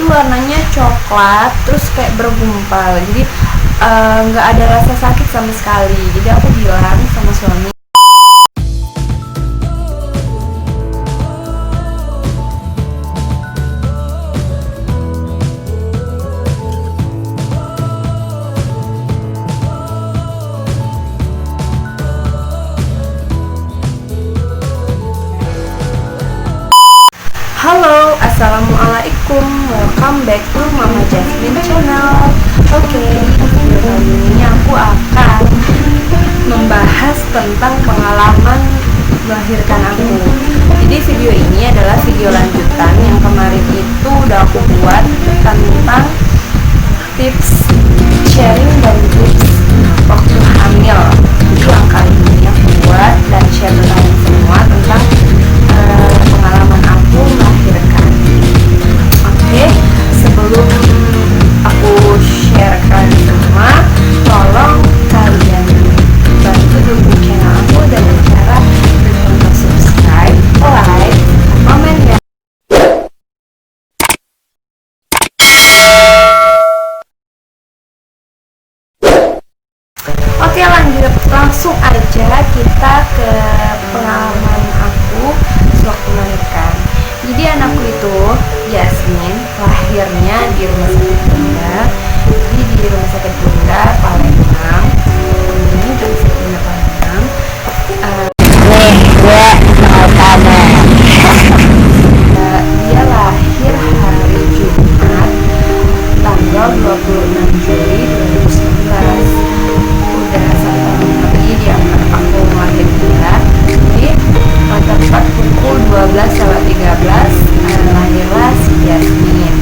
warnanya coklat terus kayak bergumpal, jadi nggak ada rasa sakit sama sekali. Jadi aku bilang sama suami, halo, assalamualaikum, welcome back to Mama Jasmine channel. Oke, video kali ini aku akan membahas tentang pengalaman melahirkan aku. Jadi video ini adalah video lanjutan yang kemarin itu udah aku buat tentang tips sharing dan tips waktu hamil. Jadi yang kali ini aku buat dan share ke kalian semua tentang pengalaman aku melahirkan. Oke, sebelum aku share kalian semua, tolong kalian bantu dukung channel aku dengan cara klik subscribe, like, komen ya. Oke, lanjut, langsung aja kita ke pengalaman aku waktu melahirkan. Jadi anakku itu Jasmine lahirnya di rumah sakit Bunda. Jadi di rumah sakit Bunda Palembang. Ini di rumah sakit Bunda Palembang. Dia lahir hari Jumat tanggal 26 Juli 2019. Udah 1 tahun lagi dia aku melahirkan. Jadi tepat pukul 12.13 lahirlah si Jasmine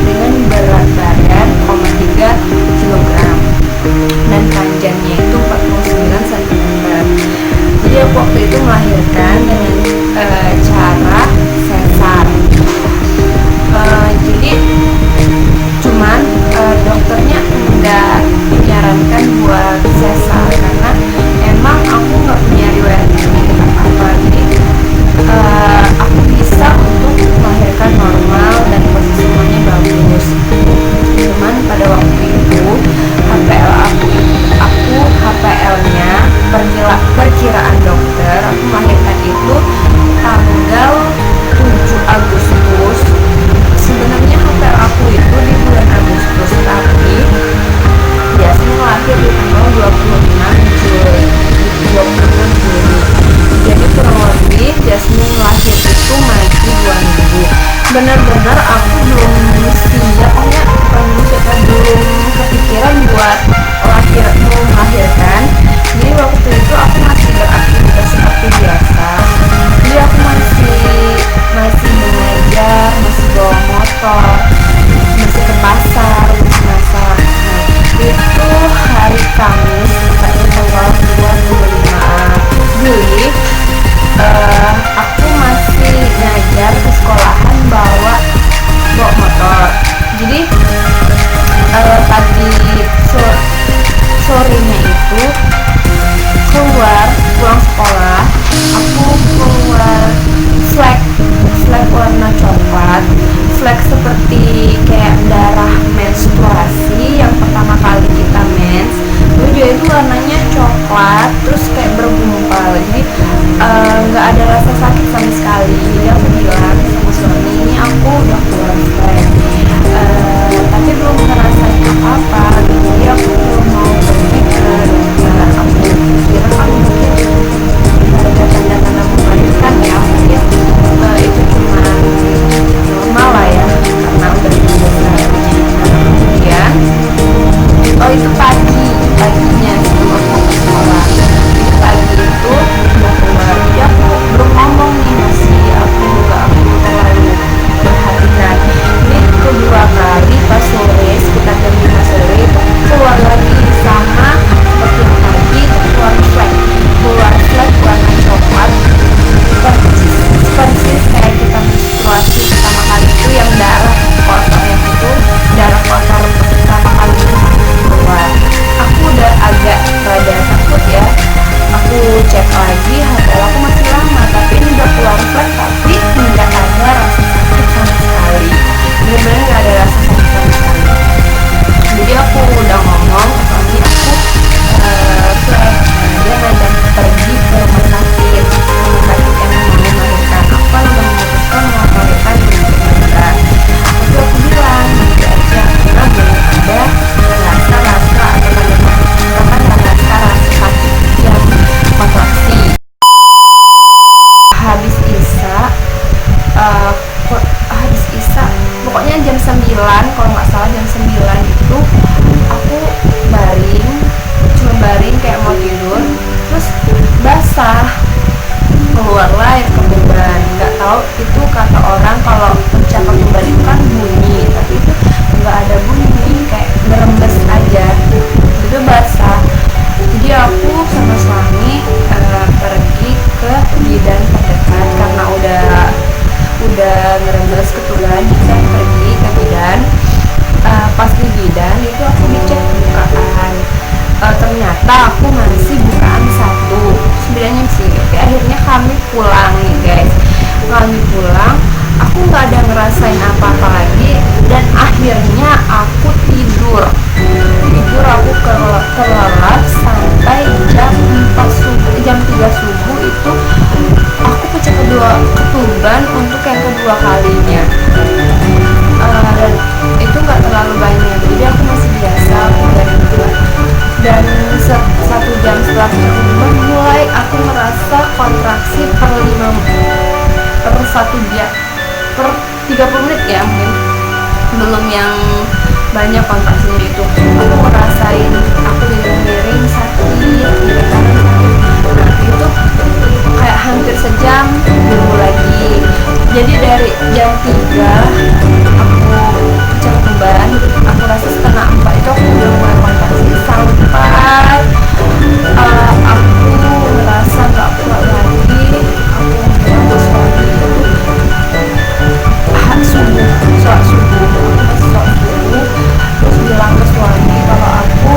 dengan berat badan 3 kg dan panjangnya itu 49 cm. Jadi aku waktu itu melahirkan dengan cara sesar. Jadi cuman dokternya enggak menyarankan buat sesar karena emang aku nggak punya riwayat penyakit apa-apa. Jadi aku bisa untuk melahirkan normal dan posisi semuanya bagus. Cuman pada waktu itu HPL-nya perkiraan dokter aku melahirkan itu tanggal 7 Agustus. Sebenarnya HPL aku itu di bulan Agustus, tapi biasanya lahir di tanggal 26 Juli. Jadi kurang lebih Jasmine lahir itu masih 2 minggu. Benar-benar aku belum siap, belum kepikiran buat melahirkan. Jadi waktu itu aku masih beraktivitas seperti biasa. Jadi aku masih belajar, masih bawa motor, masih ke pasar, masih masak. Nah, itu hari Kamis tanggal 25 Juli. Aku masih ngajar ke sekolahan bawa motor. Jadi pagi sorenya itu pulang sekolah, aku keluar flek warna coklat, flek seperti kayak darah menstruasi yang pertama kali kita mens. Lalu juga itu warnanya coklat terus kayak bergumpal, jadi nggak ada rasa sakit sama sekali. Jadi aku bilang sama suami, ini aku udah keluar flek, tapi belum ngerasain apa-apa. Jadi aku belum mau pergi ke dokter. Aku kira kalau mungkin ada tanda-tanda melahirkan ya, mungkin itu cuma normal lah ya karena udah biasa. Kemudian itu paginya sebelum aku ke sekolah, pagi itu udah keluar. Jadi aku belum ngomong nih, aku terlalu perhatikan. Ini pokoknya jam 9, kalau nggak salah jam 9 itu aku baring, cuma baring kayak mau tidur, terus basah, keluarlah air ketuban. Nggak tahu itu kata orang kalau pecah ketuban itu kan bunyi, tapi itu nggak ada bunyi, kayak ngerembes aja, itu basah. Jadi aku sama suami pergi ke bidan terdekat karena udah ngerembes ketuban. Jadi saya pergi ke bidan. Pas di bidan itu aku dicek bukaan, ternyata aku masih bukaan 1, 9 sih. Oke, akhirnya kami pulang nih guys. Kami pulang, aku nggak ada ngerasain apa-apa lagi, dan akhirnya aku tidur aku kelelap sampai jam 4 subuh, jam 3 subuh itu aku pecah ketuban untuk yang kedua kalinya. Dan itu nggak terlalu banyak, jadi aku masih biasa dan 1 jam setelah pecah ketuban mulai aku merasa kontraksi per 1 jam per 30 menit ya, mungkin belum yang banyak kontraksinya itu. Aku ngerasain aku miring sakit, nah itu kayak hampir sejam dulu lagi. Jadi dari jam 3 aku pecah ketuban, aku rasa setengah 4 itu aku udah mulai kontraksi sampai aku merasa gak kuat lagi. Aku ngurus suami itu sholat subuh, terus bilang ke suami kalau aku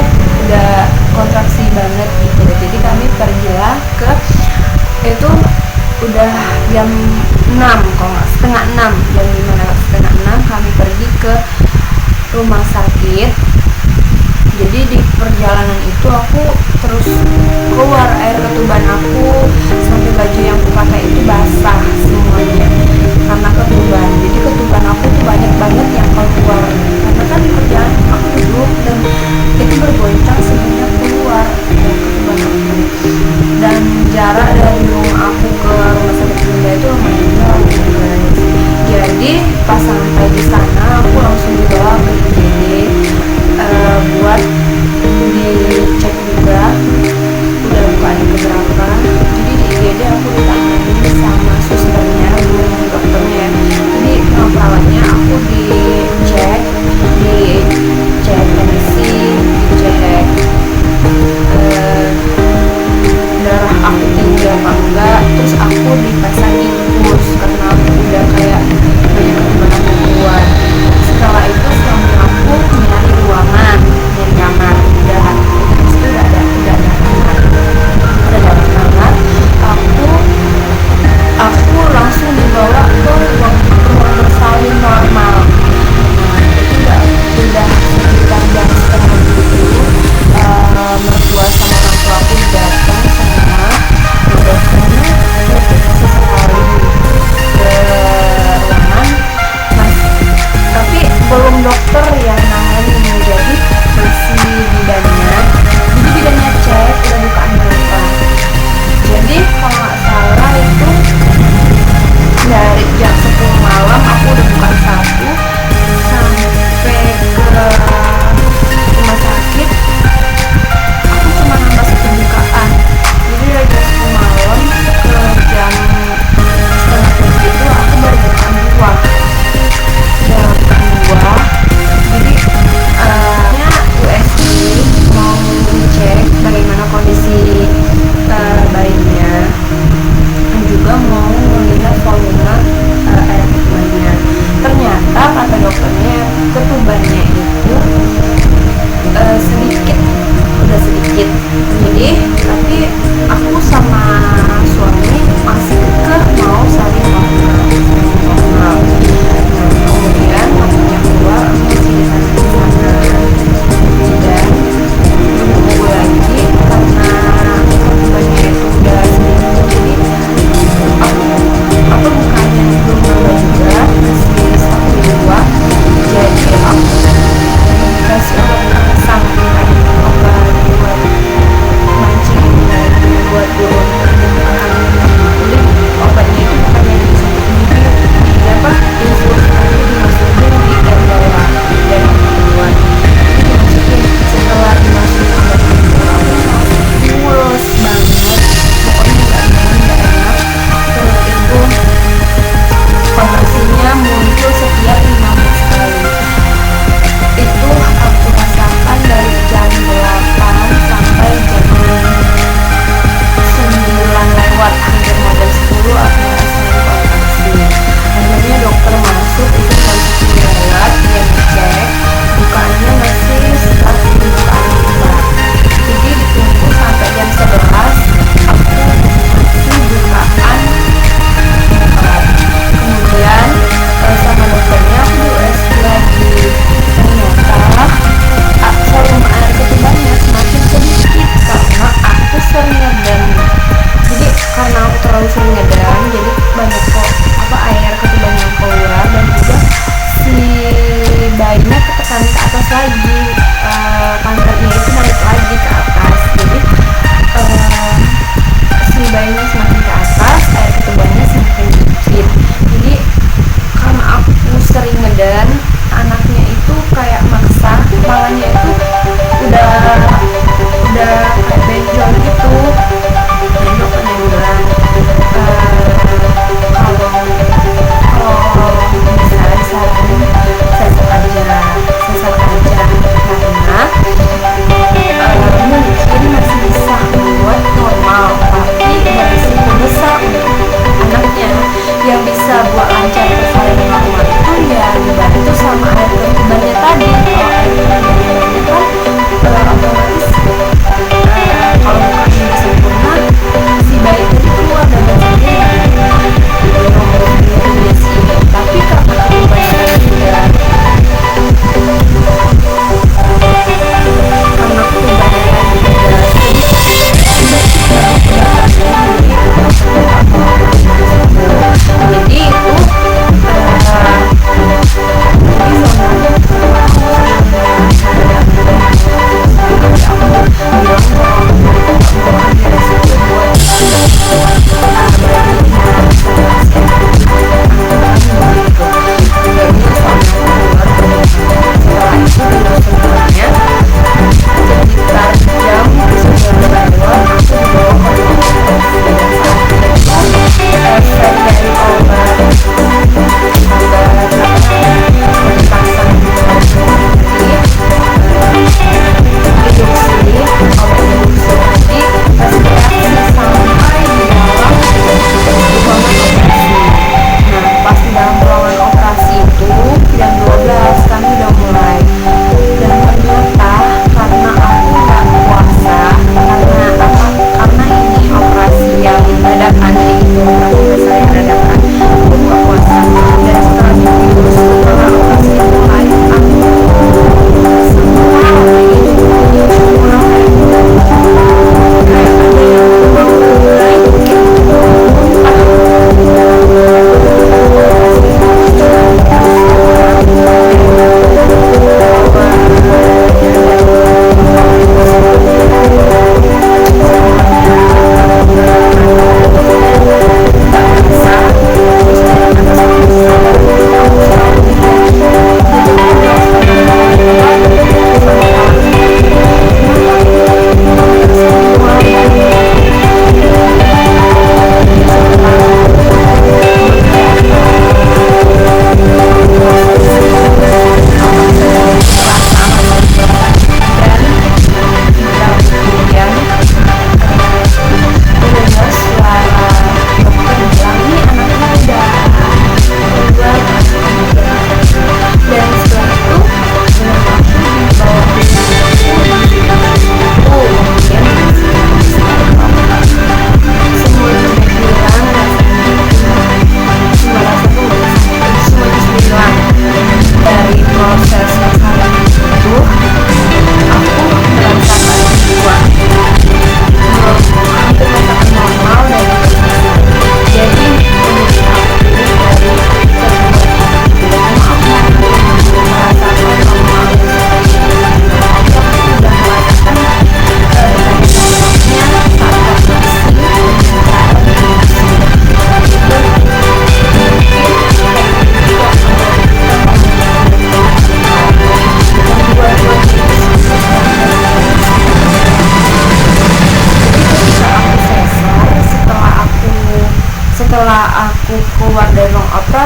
udah kontraksi banget gitu. Jadi kami pergilah ke, itu udah jam 6, kalau nggak setengah 6, jam 5 setengah 6 kami pergi ke rumah sakit. Jadi di perjalanan itu aku terus keluar air ketuban aku, sampai baju yang aku pakai itu basah semuanya karena ketuban. Jadi ketuban aku tuh banyak banget yang keluar, karena kan di perjalanan aku duduk dan itu bergoncang semuanya keluar ketuban aku. Dan jarak dari rumah aku ke rumah sakit Bunda itu lumayan jauh guys. Jadi pas sampai di sana aku langsung dibawa ke IGD buat dicek juga udah bukaan keberapa. Jadi di IGD aku ditangani sama susternya, bukan dokternya ya. Jadi perawatnya aku dicek tensi,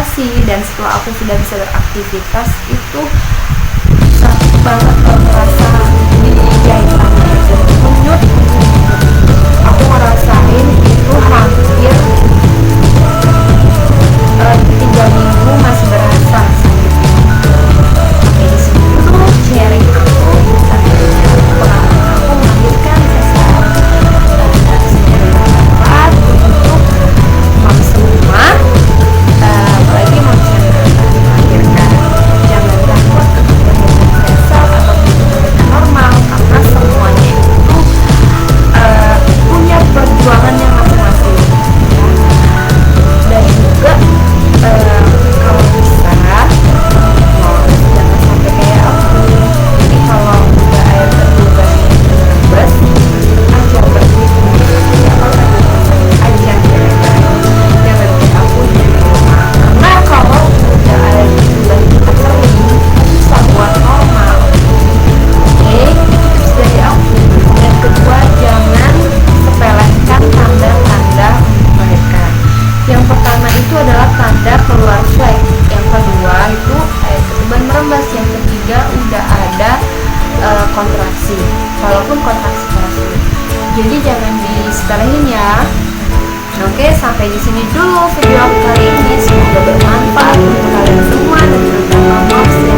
konsentrasi, dan setelah aku sudah bisa beraktivitas itu sakit banget kalau merasa di jahitannya dan kunyut. Aku ngerasain itu hampir 3 minggu masih berasa sakitnya. Oke, di sini dulu sharing aku tentang pengalaman aku melahirkan sesar. Dan sebenarnya bermanfaat untuk mama semua, apalagi mau melahirkan. Jangan takut untuk melahirkan sesar atau melahirkan normal, karena semuanya itu punya perjuangannya masing-masing, ya. Dan juga kalau bisa jangan sampai kayak aku. Jadi kalau udah air terbuka bes aja berhenti ya, kalau aja jangan kayak aku di rumah, karena kalau udah air udah kita kering bisa buat normal. Oke, tips dari aku. Dan kedua, jangan sepelekan tanda-tanda melahirkan. Yang pertama itu adalah tanda keluar flek. Yang kedua itu air ketuban merembes. Yang ketiga udah ada kontraksi, walaupun kontraksi keras. Jadi jangan disepelein ya. Oke, sampai di sini dulu video aku kali ini. Semoga bermanfaat untuk kalian semua dan terutama moms ya.